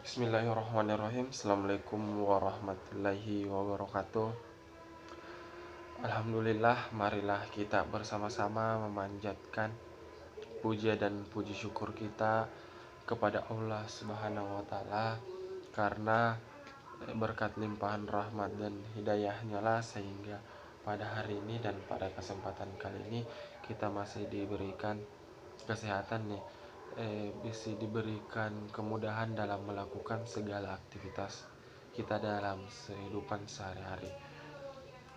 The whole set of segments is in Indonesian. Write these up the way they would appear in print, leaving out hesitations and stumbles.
Bismillahirrahmanirrahim. Assalamualaikum warahmatullahi wabarakatuh. Alhamdulillah, marilah kita bersama-sama memanjatkan puja dan puji syukur kita kepada Allah Subhanahu wa Ta'ala, karena berkat limpahan rahmat dan hidayahnya lah sehingga pada hari ini dan pada kesempatan kali ini kita masih diberikan kesehatan nih, bisa diberikan kemudahan dalam melakukan segala aktivitas kita dalam kehidupan sehari-hari.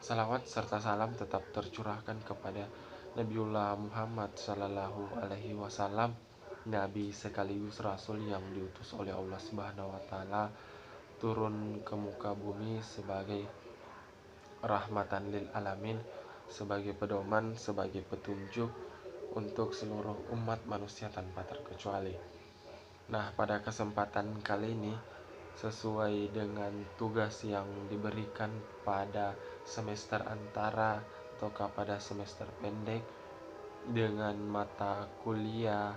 Salawat serta salam tetap tercurahkan kepada Nabiullah Muhammad Sallallahu Alaihi Wasallam, Nabi sekaligus Rasul yang diutus oleh Allah Subhanahu Wa Taala turun ke muka bumi sebagai rahmatan lil alamin, sebagai pedoman, sebagai petunjuk untuk seluruh umat manusia tanpa terkecuali. Nah, pada kesempatan kali ini, sesuai dengan tugas yang diberikan pada semester antara atau pada semester pendek dengan mata kuliah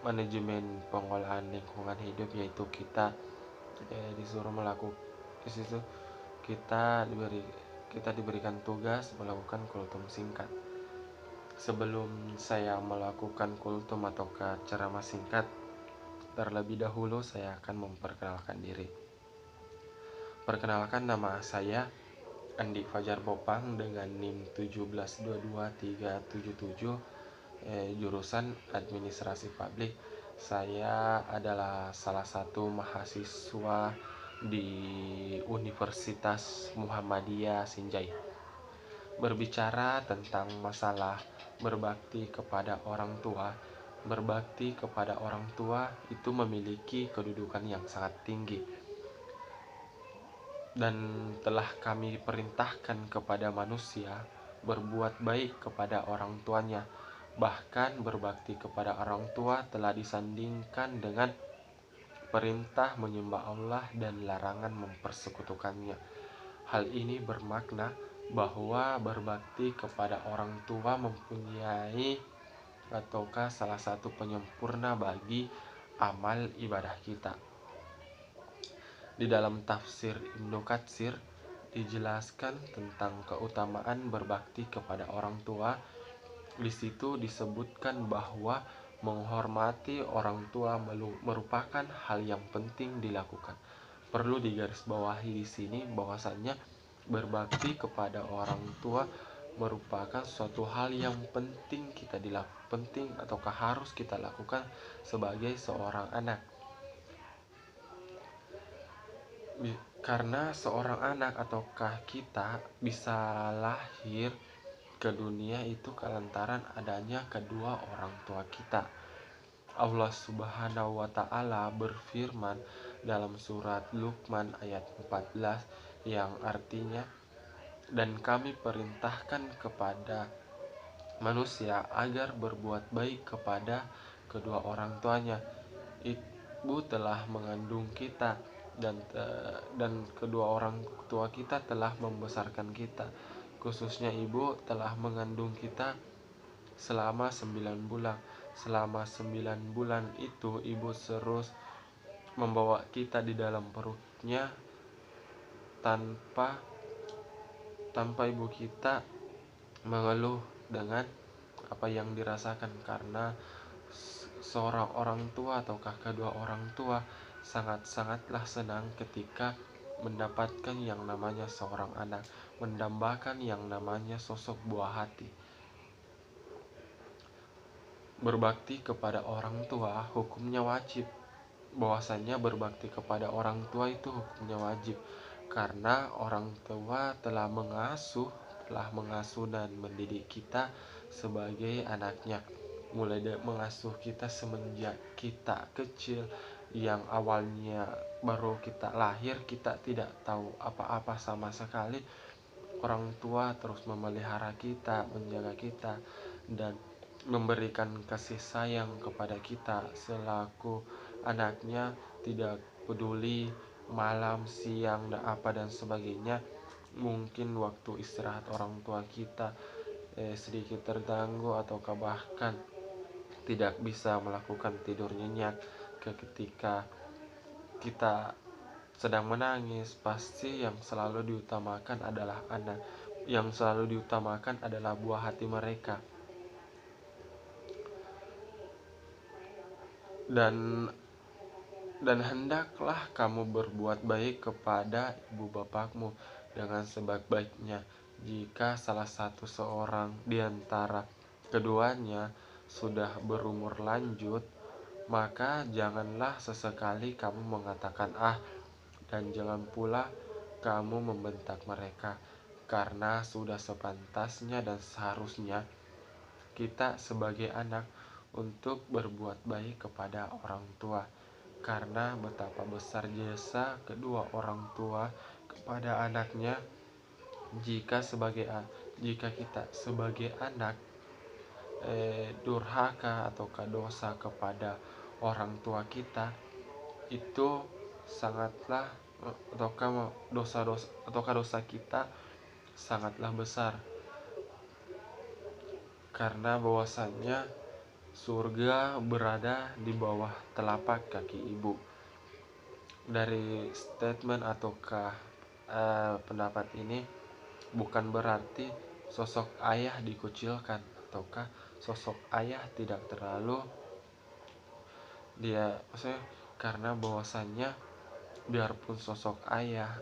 manajemen pengolahan lingkungan hidup, yaitu kita disuruh melakukan di situ kita diberikan tugas melakukan kultum singkat. Sebelum saya melakukan kultum atau ceramah singkat, terlebih dahulu saya akan memperkenalkan diri. Perkenalkan, nama saya Andi Fajar Bopang dengan NIM 1722377, jurusan Administrasi Publik. Saya adalah salah satu mahasiswa di Universitas Muhammadiyah Sinjai. Berbicara tentang masalah berbakti kepada orang tua, berbakti kepada orang tua itu memiliki kedudukan yang sangat tinggi, dan telah kami perintahkan kepada manusia berbuat baik kepada orang tuanya. Bahkan berbakti kepada orang tua telah disandingkan dengan perintah menyembah Allah dan larangan mempersekutukannya. Hal ini bermakna bahwa berbakti kepada orang tua mempunyai ataukah salah satu penyempurna bagi amal ibadah kita. Di dalam tafsir Ibnu Katsir dijelaskan tentang keutamaan berbakti kepada orang tua. Di situ disebutkan bahwa menghormati orang tua merupakan hal yang penting dilakukan. Perlu digarisbawahi di sini bahwasannya berbakti kepada orang tua merupakan suatu hal yang penting ataukah harus kita lakukan sebagai seorang anak. Karena seorang anak ataukah kita bisa lahir ke dunia itu kelantaran adanya kedua orang tua kita. Allah Subhanahu wa Ta'ala berfirman dalam surat Luqman ayat 14 yang artinya, dan kami perintahkan kepada manusia agar berbuat baik kepada kedua orang tuanya. Ibu telah mengandung kita dan kedua orang tua kita telah membesarkan kita. Khususnya ibu telah mengandung kita selama 9 bulan. Selama 9 bulan itu ibu terus membawa kita di dalam perutnya tanpa ibu kita mengeluh dengan apa yang dirasakan, karena seorang orang tua ataukah kedua orang tua sangatlah senang ketika mendapatkan yang namanya seorang anak, mendambakan yang namanya sosok buah hati. Berbakti kepada orang tua hukumnya wajib. Bahwasannya berbakti kepada orang tua itu hukumnya wajib, karena orang tua telah mengasuh dan mendidik kita sebagai anaknya. Mulai dari mengasuh kita semenjak kita kecil, yang awalnya baru kita lahir kita tidak tahu apa-apa sama sekali. Orang tua terus memelihara kita, menjaga kita, dan memberikan kasih sayang kepada kita selaku anaknya, tidak peduli malam, siang, dan sebagainya. Mungkin waktu istirahat orang tua kita sedikit terganggu ataukah bahkan tidak bisa melakukan tidur nyenyak ketika kita sedang menangis, pasti yang selalu diutamakan adalah anak, yang selalu diutamakan adalah buah hati mereka. Dan hendaklah kamu berbuat baik kepada ibu bapakmu dengan sebaik-baiknya. Jika salah satu seorang di antara keduanya sudah berumur lanjut, maka janganlah sesekali kamu mengatakan "ah", dan jangan pula kamu membentak mereka, karena sudah sepantasnya dan seharusnya kita sebagai anak untuk berbuat baik kepada orang tua, karena betapa besar jasa kedua orang tua kepada anaknya. Jika kita sebagai anak durhaka atau dosa kepada orang tua kita, itu sangatlah dosa kita sangatlah besar, karena bahwasanya surga berada di bawah telapak kaki ibu. Dari statement ataukah pendapat ini bukan berarti sosok ayah dikucilkan ataukah sosok ayah tidak terlalu maksudnya, karena bahwasannya biarpun sosok ayah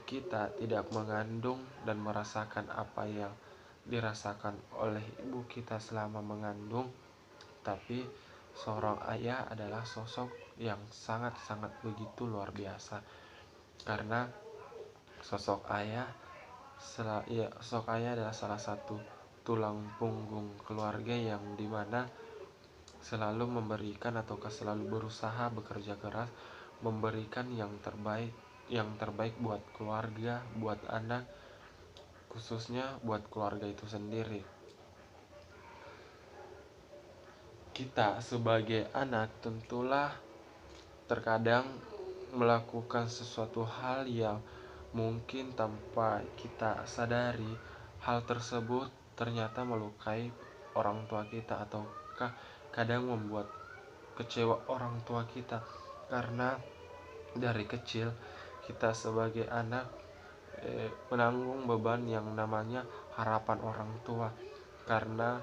kita tidak mengandung dan merasakan apa yang dirasakan oleh ibu kita selama mengandung, tapi seorang ayah adalah sosok yang sangat-sangat begitu luar biasa, karena sosok ayah adalah salah satu tulang punggung keluarga yang dimana selalu memberikan ataukah selalu berusaha bekerja keras memberikan yang terbaik buat keluarga, buat anak, khususnya buat keluarga itu sendiri. Kita sebagai anak tentulah terkadang melakukan sesuatu hal yang mungkin tanpa kita sadari hal tersebut ternyata melukai orang tua kita, ataukah kadang membuat kecewa orang tua kita, karena dari kecil kita sebagai anak menanggung beban yang namanya harapan orang tua, karena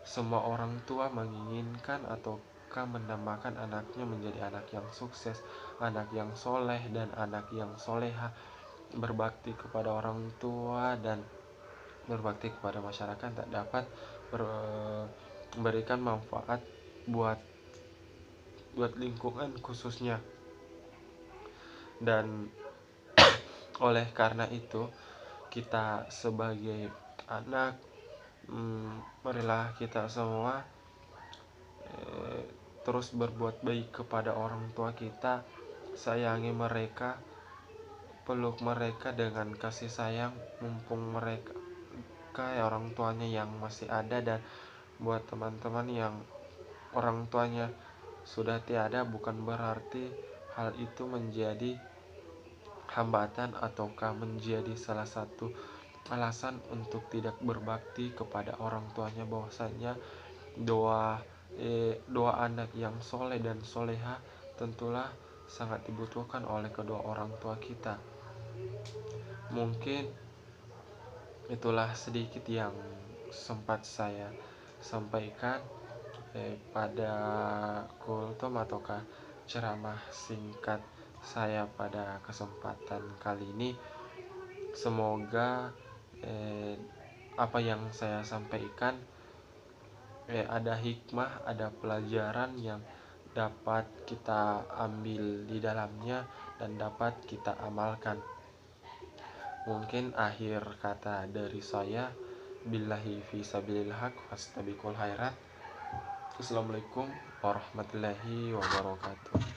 semua orang tua menginginkan ataukah menambahkan anaknya menjadi anak yang sukses, anak yang soleh dan anak yang soleha, berbakti kepada orang tua dan berbakti kepada masyarakat, tak dapat memberikan manfaat buat lingkungan khususnya. Dan oleh karena itu kita sebagai anak, marilah kita semua terus berbuat baik kepada orang tua kita, sayangi mereka, peluk mereka dengan kasih sayang mumpung mereka orang tuanya yang masih ada. Dan buat teman-teman yang orang tuanya sudah tiada, bukan berarti hal itu menjadi hambatan ataukah menjadi salah satu alasan untuk tidak berbakti kepada orang tuanya. Bahwasanya doa anak yang soleh dan soleha tentulah sangat dibutuhkan oleh kedua orang tua kita. Mungkin itulah sedikit yang sempat saya sampaikan pada kultum ataukah ceramah singkat saya pada kesempatan kali ini. Semoga apa yang saya sampaikan ada hikmah, ada pelajaran yang dapat kita ambil di dalamnya dan dapat kita amalkan. Mungkin akhir kata dari saya, billahi fi sabilil haq wastabiqul khairat. Assalamualaikum warahmatullahi wabarakatuh.